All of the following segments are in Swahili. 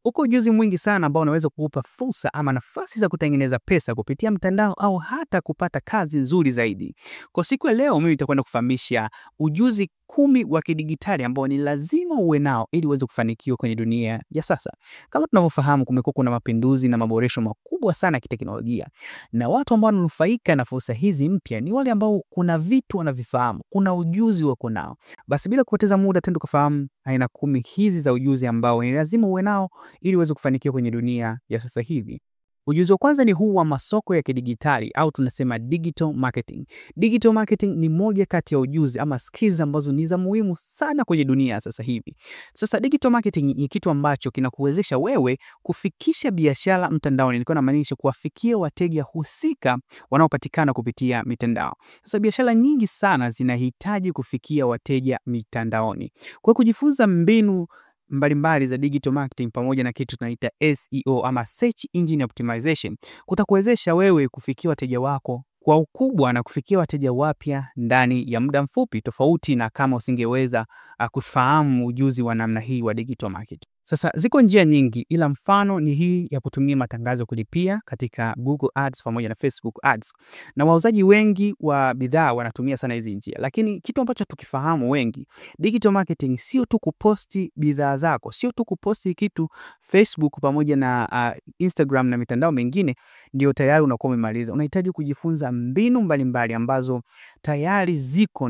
Uko ujuzi mwingi sana ambao unaweza kukupa fursa ama nafasi za kutengeneza pesa kupitia mtandao au hata kupata kazi nzuri zaidi. Kwa siku ya leo mimi nitakwenda kufahamisha ujuzi 10 wa kidigitali ambao ni lazima uwe nao ili uweze kufanikiwa kwenye dunia ya sasa. Kama tunavyofahamu, kumekuwa kuna mapinduzi na maboresho makubwa sana ya kiteknolojia. Na watu ambao wananufaika na fursa hizi mpya ni wale ambao kuna vitu wanavifahamu, kuna ujuzi wako nao. Basi bila kupoteza muda, twende kufahamu aina 10 hizi za ujuzi ambao ni lazima uwe nao ili uweze kufanikiwa kwenye dunia ya sasa hivi. Ujuzi wa kwanza ni huu wa masoko ya kidigitali au tunasema digital marketing. Digital marketing ni moja kati ya ujuzi ama skills ambazo ni za muhimu sana kwenye dunia ya sasa hivi. Sasa digital marketing ni kitu ambacho kinakuwezesha wewe kufikisha biashara mtandaoni. Nilikuwa namaanisha kuwafikia wateja husika wanaopatikana kupitia mitandao. Sasa biashara nyingi sana zinahitaji kufikia wateja mitandaoni. Kwa kujifunza mbinu mbalimbali za digital marketing pamoja na kitu tunaita SEO ama search engine optimization kutakuwezesha wewe kufikia wateja wako kwa ukubwa na kufikia wateja wapya ndani ya muda mfupi, tofauti na kama usingeweza kufahamu ujuzi wa namna hii wa digital marketing. Sasa ziko njia nyingi, ila mfano ni hii ya kutumia matangazo kulipia katika Google Ads pamoja na Facebook Ads. Na wauzaji wengi wa bidhaa wanatumia sana hizi njia. Lakini kitu ambacho tukifahamu wengi, digital marketing sio tu kuposti bidhaa zako, sio tu kuposti kitu Facebook pamoja na Instagram na mitandao mingine ndio tayari unakuwa umemaliza. Unahitaji kujifunza mbinu mbalimbali ambazo tayari ziko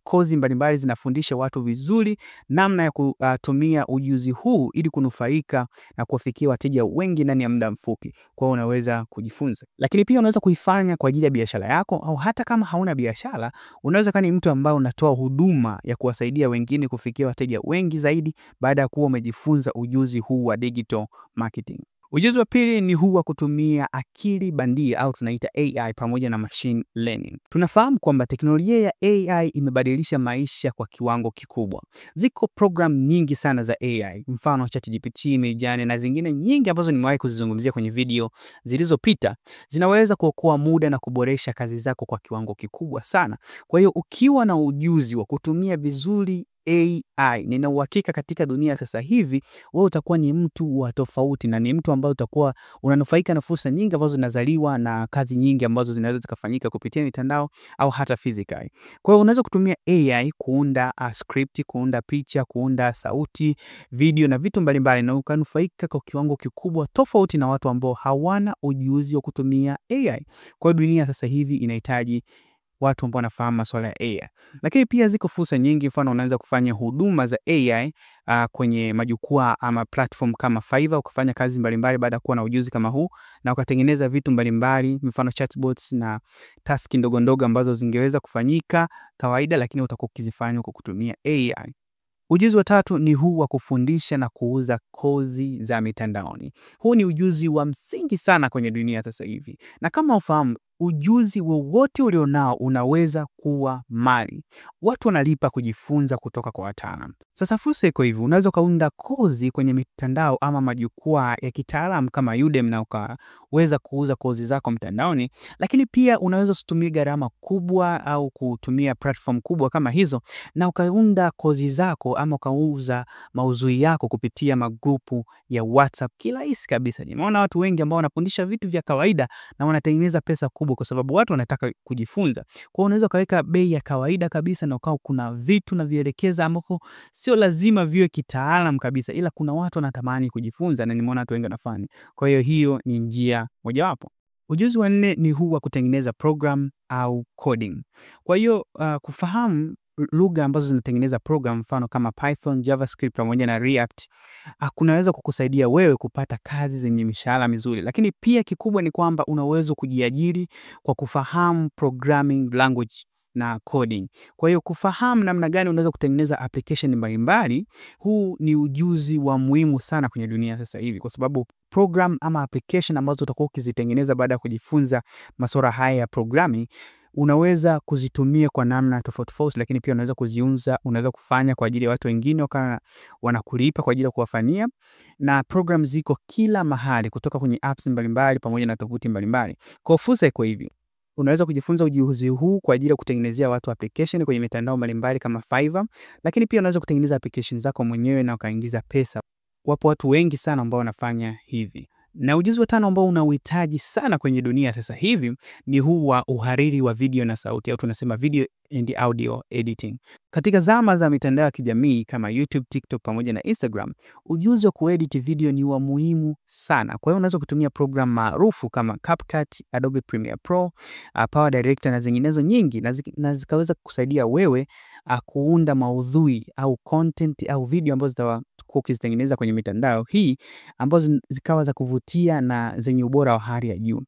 kozi mbalimbali zinafundisha watu vizuri namna ya kutumia ujuzi huu ili kunufaika na kuwafikia wateja wengi ndani ya muda mfupi. Kwa hiyo unaweza kujifunza. Lakini pia unaweza kuifanya kwa ajili ya biashara yako, au hata kama hauna biashara, unaweza kama ni mtu ambaye unatoa huduma ya kuwasaidia wengine kufikia wateja wengi zaidi baada ya kuwa umejifunza ujuzi huu wa digital marketing. Ujuzi wa pili ni huu wa kutumia akili bandia au tunaita AI pamoja na machine learning. Tunafahamu kwamba teknolojia ya AI imebadilisha maisha kwa kiwango kikubwa. Ziko program nyingi sana za AI, mfano ChatGPT, Midjourney na zingine nyingi ambazo nimewahi kuzizungumzia kwenye video zilizopita. Zinaweza kuokoa muda na kuboresha kazi zako kwa kiwango kikubwa sana. Kwa hiyo ukiwa na ujuzi wa kutumia vizuri AI, nina uhakika katika dunia sasa hivi wewe utakuwa ni mtu wa tofauti na ni mtu ambaye utakuwa unanufaika na fursa nyingi ambazo zinazaliwa na kazi nyingi ambazo zinaweza zikafanyika kupitia mitandao au hata physically. Kwa hiyo unaweza kutumia AI kuunda script, kuunda picha, kuunda sauti, video na vitu mbalimbali na ukanufaika kwa kiwango kikubwa tofauti na watu ambao hawana ujuzi wa kutumia AI. Kwa hiyo dunia sasa hivi inahitaji watu ambao wanafahamu masuala ya AI. Lakini pia ziko fursa nyingi, mfano unaweza kufanya huduma za AI kwenye majukwaa ama platform kama Fiverr, ukafanya kazi mbalimbali baada ya kuwa na ujuzi kama huu na ukatengeneza vitu mbalimbali, mfano chatbots na task ndogo ndogo ambazo zingeweza kufanyika kawaida lakini utakuwa ukizifanya kwa kutumia AI. Ujuzi wa tatu ni huu wa kufundisha na kuuza kozi za mitandaoni. Huu ni ujuzi wa msingi sana kwenye dunia sasa hivi. Na kama ufahamu, ujuzi wowote ulionao unaweza kuwa mali. Watu wanalipa kujifunza kutoka kwa wataalamu. Sasa fursa iko hivi, unaweza kaunda kozi kwenye mitandao ama majukwaa ya kitaalamu kama Udemy na ukaweza kuuza kozi zako mtandaoni, lakini pia unaweza kutumia gharama kubwa au kutumia platform kubwa kama hizo na ukaunda kozi zako ama ukauza maudhui yako kupitia magrupu ya WhatsApp kirahisi kabisa. Nimeona watu wengi ambao wanafundisha vitu vya kawaida na wanatengeneza pesa kubwa kwa sababu watu wanataka kujifunza. Kwa hiyo unaweza kaweka bei ya kawaida kabisa na ukao kuna vitu na vielekeza ambako sio lazima viwe kitaalamu kabisa, ila kuna watu wanatamani kujifunza na nimeona watu wengi wanafanya. Kwa hiyo ni njia mojawapo. Ujuzi wa 4 ni huu wa kutengeneza program au coding. Kwa hiyo kufahamu lugha ambazo zinatengeneza program mfano kama Python, JavaScript pamoja na React kunaweza kukusaidia wewe kupata kazi zenye mishahara mizuri. Lakini pia kikubwa ni kwamba unaweza kujiajiri kwa kufahamu programming language na coding. Kwa hiyo kufahamu namna gani unaweza kutengeneza application mbalimbali, huu ni ujuzi wa muhimu sana kwenye dunia sasa hivi kwa sababu program ama application ambazo utakuwa ukizitengeneza baada ya kujifunza masuala haya ya programming unaweza kuzitumia kwa namna tofauti tofauti, lakini pia unaweza kuziunza, unaweza kufanya kwa ajili ya watu wengine wanakulipa kwa ajili ya kuwafanyia, na program ziko kila mahali kutoka kwenye apps mbalimbali pamoja na tovuti mbalimbali. Kwa fursa iko hivi, unaweza kujifunza ujuzi huu kwa ajili ya kutengenezea watu application kwenye mitandao mbalimbali kama Fiverr, lakini pia unaweza kutengeneza application zako mwenyewe na ukaingiza pesa. Wapo watu wengi sana ambao wanafanya hivi. Na ujuzi wa tano ambao unauhitaji sana kwenye dunia sasa hivi ni huu wa uhariri wa video na sauti, au tunasema video and audio editing. Katika zama za mitandao ya kijamii kama YouTube, TikTok pamoja na Instagram, ujuzi wa kuedit video ni wa muhimu sana. Kwa hiyo unaweza kutumia program maarufu kama CapCut, Adobe Premiere Pro, Power Director na zinginezo nyingi, na zikaweza kusaidia wewe kuunda maudhui au content au video ambazo zitakuwa ukizitengeneza kwenye mitandao hii, ambazo zikawa za kuvutia na zenye ubora wa hali ya juu.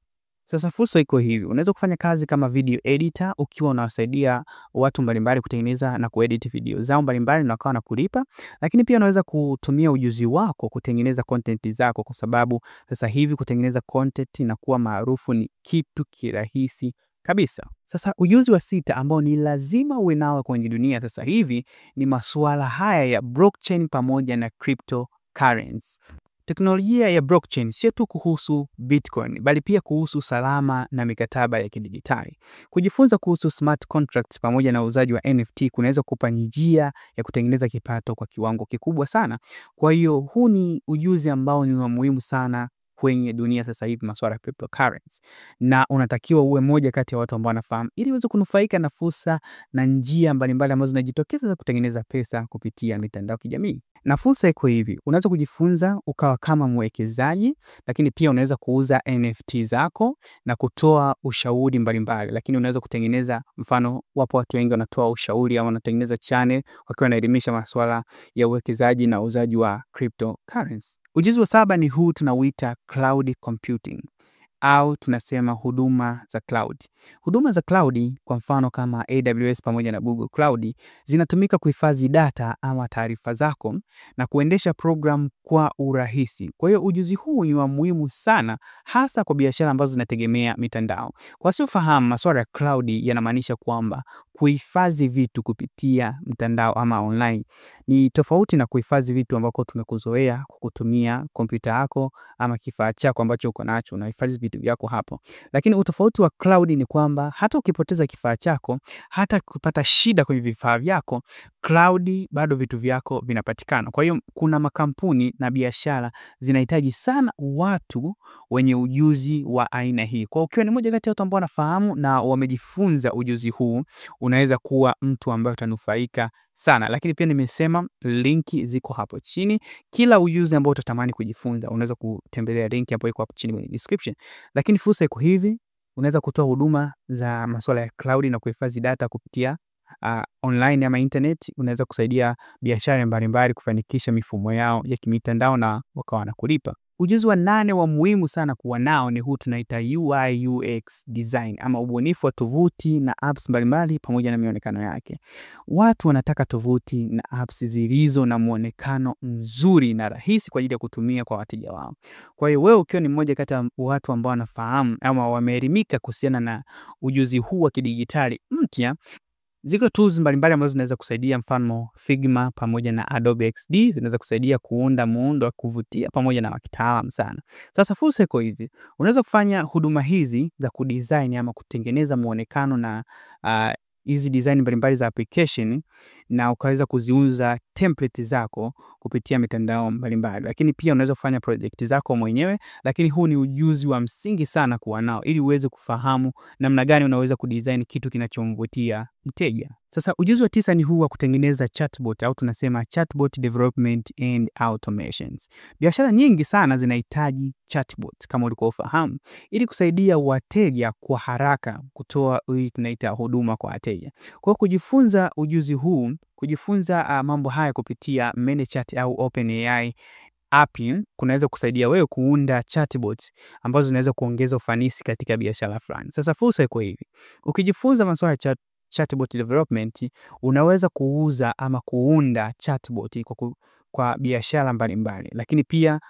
Sasa fursa iko hivi, unaweza kufanya kazi kama video editor ukiwa unawasaidia watu mbalimbali kutengeneza na kuedit video zao mbalimbali na wakawa kulipa, lakini pia unaweza kutumia ujuzi wako kutengeneza content zako, kwa sababu sasa hivi kutengeneza content na kuwa maarufu ni kitu kirahisi kabisa. Sasa ujuzi wa sita ambao ni lazima uwe nao kwenye dunia sasa hivi ni masuala haya ya blockchain pamoja na cryptocurrency. Teknolojia ya blockchain sio tu kuhusu Bitcoin, bali pia kuhusu usalama na mikataba ya kidijitali. Kujifunza kuhusu smart contracts pamoja na uuzaji wa NFT kunaweza kukupa njia ya kutengeneza kipato kwa kiwango kikubwa sana. Kwa hiyo huu ni ujuzi ambao ni muhimu sana kwenye dunia sasa hivi, masuala ya cryptocurrency, na unatakiwa uwe moja kati ya watu ambao wanafahamu ili uweze kunufaika na fursa na njia mbalimbali ambazo zinajitokeza za kutengeneza pesa kupitia mitandao ya kijamii. Na fursa iko hivi, unaweza kujifunza ukawa kama mwekezaji, lakini pia unaweza kuuza NFT zako na kutoa ushauri mbalimbali. Lakini unaweza kutengeneza, mfano wapo watu wengi wanatoa ushauri au wanatengeneza channel wakiwa wanaelimisha masuala ya uwekezaji na uuzaji wa cryptocurrency. Ujuzi wa saba ni huu tunauita cloud computing, au tunasema huduma za cloud. Huduma za cloud kwa mfano kama AWS pamoja na Google Cloud zinatumika kuhifadhi data ama taarifa zako na kuendesha program kwa urahisi. Kwa hiyo ujuzi huu ni wa muhimu sana, hasa kwa biashara ambazo zinategemea mitandao. Kwa wasiofahamu, masuala ya cloud yanamaanisha kwamba kuhifadhi vitu kupitia mtandao ama online ni tofauti na kuhifadhi vitu ambako tumekuzoea kutumia kompyuta yako ama kifaa chako ambacho uko nacho, unahifadhi vitu vyako hapo. Lakini utofauti wa cloud ni kwamba hata ukipoteza kifaa chako, hata kupata shida kwenye vifaa vyako, cloud bado vitu vyako vinapatikana. Kwa hiyo kuna makampuni na biashara zinahitaji sana watu wenye ujuzi wa aina hii. Kwa ukiwa ni mmoja kati ya watu ambao wanafahamu na wamejifunza ujuzi huu, unaweza kuwa mtu ambaye utanufaika sana. Lakini pia nimesema linki ziko hapo chini. Kila ujuzi ambao utatamani kujifunza, unaweza kutembelea linki hapo iko hapo chini kwenye description. Lakini fursa iko hivi, unaweza kutoa huduma za masuala ya cloud na kuhifadhi data kupitia online ama internet. Unaweza kusaidia biashara mbalimbali kufanikisha mifumo yao ya kimitandao na wakawa wanakulipa. Ujuzi wa 8 wa muhimu sana kuwa nao ni huu tunaita UI UX design, ama ubunifu wa tovuti na apps mbalimbali pamoja na mionekano yake. Watu wanataka tovuti na apps zilizo na muonekano mzuri na rahisi kwa ajili ya kutumia kwa wateja wao. Kwa hiyo wewe ukiwa ni mmoja kati ya watu ambao wanafahamu ama wameelimika kuhusiana na ujuzi huu wa kidigitali mpya, ziko tools mbalimbali ambazo zinaweza kusaidia, mfano Figma pamoja na Adobe XD zinaweza kusaidia kuunda muundo wa kuvutia pamoja na wa kitaalamu sana. Sasa fursa iko hizi, unaweza kufanya huduma hizi za kudesign ama kutengeneza muonekano na hizi design mbalimbali za application, na ukaweza kuziuza template zako kupitia mitandao mbalimbali. Lakini pia unaweza kufanya project zako mwenyewe, lakini huu ni ujuzi wa msingi sana kuwa nao ili uweze kufahamu namna gani unaweza kudesign kitu kinachomvutia mteja. Sasa ujuzi wa 9 ni huu wa kutengeneza chatbot, au tunasema chatbot development and automations. Biashara nyingi sana zinahitaji chatbot kama ulikuwa ufahamu, ili kusaidia wateja kwa haraka kutoa hii tunaita huduma kwa wateja. Kwa kujifunza ujuzi huu, kujifunza mambo haya kupitia ManyChat au OpenAI API kunaweza kusaidia wewe kuunda chatbots ambazo zinaweza kuongeza ufanisi katika biashara fulani. Sasa fursa iko hivi, ukijifunza masuala ya chatbot development, unaweza kuuza ama kuunda chatbot kwa biashara mbalimbali. Lakini pia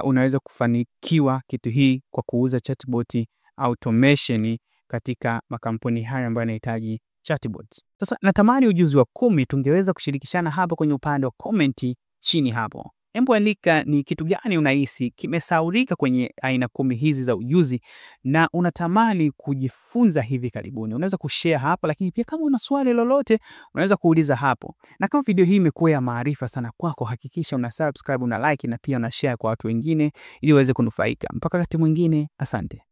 unaweza kufanikiwa kitu hii kwa kuuza chatbot automation katika makampuni haya ambayo yanahitaji chatbots. Sasa natamani ujuzi wa 10 tungeweza kushirikishana hapo kwenye upande wa comment chini hapo. Hebu andika ni kitu gani unahisi kimesahaulika kwenye aina 10 hizi za ujuzi na unatamani kujifunza hivi karibuni. Unaweza kushare hapa, lakini pia kama una swali lolote unaweza kuuliza hapo. Na kama video hii imekuwa ya maarifa sana kwako, hakikisha una subscribe, una like na pia una share kwa watu wengine ili waweze kunufaika. Mpaka wakati mwingine, asante.